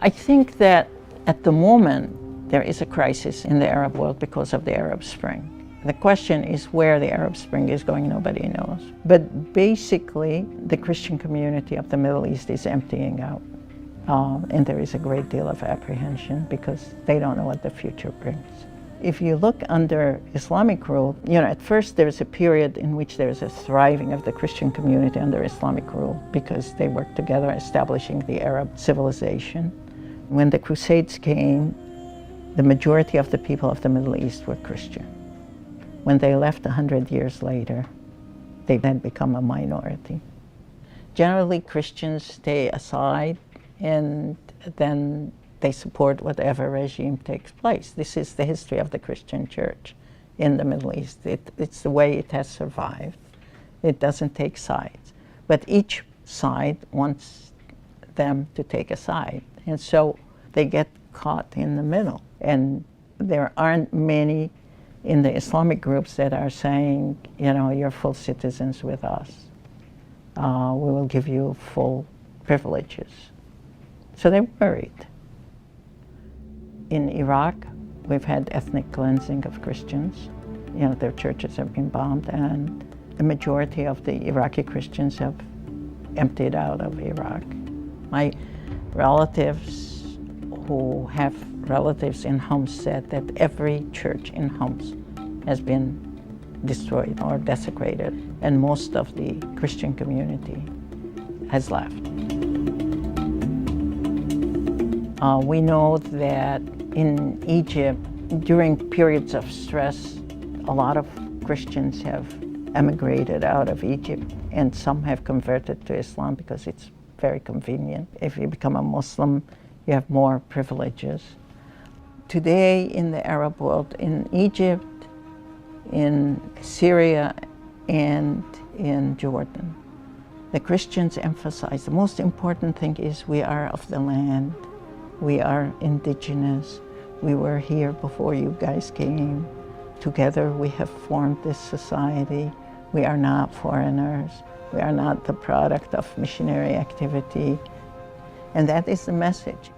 I think that at the moment there is a crisis in the Arab world because of the Arab Spring. The question is where the Arab Spring is going, nobody knows. But basically, the Christian community of the Middle East is emptying out. And there is a great deal of apprehension because they don't know what the future brings. If you look under Islamic rule, at first there's a period in which there's a thriving of the Christian community under Islamic rule because they worked together establishing the Arab civilization. When the Crusades came, the majority of the people of the Middle East were Christian. When they left 100 years later, they then become a minority. Generally, Christians stay aside and then they support whatever regime takes place. This is the history of the Christian church in the Middle East. It's the way it has survived. It doesn't take sides. But each side wants them to take a side. And so they get caught in the middle. And there aren't many in the Islamic groups that are saying, you're full citizens with us. We will give you full privileges. So they're worried. In Iraq, we've had ethnic cleansing of Christians. Their churches have been bombed, and the majority of the Iraqi Christians have emptied out of Iraq. My relatives who have relatives in Homs said that every church in Homs has been destroyed or desecrated, and most of the Christian community has left. We know that in Egypt, during periods of stress, a lot of Christians have emigrated out of Egypt, and some have converted to Islam because it's very convenient. If you become a Muslim, you have more privileges. Today in the Arab world, in Egypt, in Syria, and in Jordan, the Christians emphasize the most important thing is we are of the land. We are indigenous. We were here before you guys came. Together we have formed this society. We are not foreigners. We are not the product of missionary activity. And that is the message.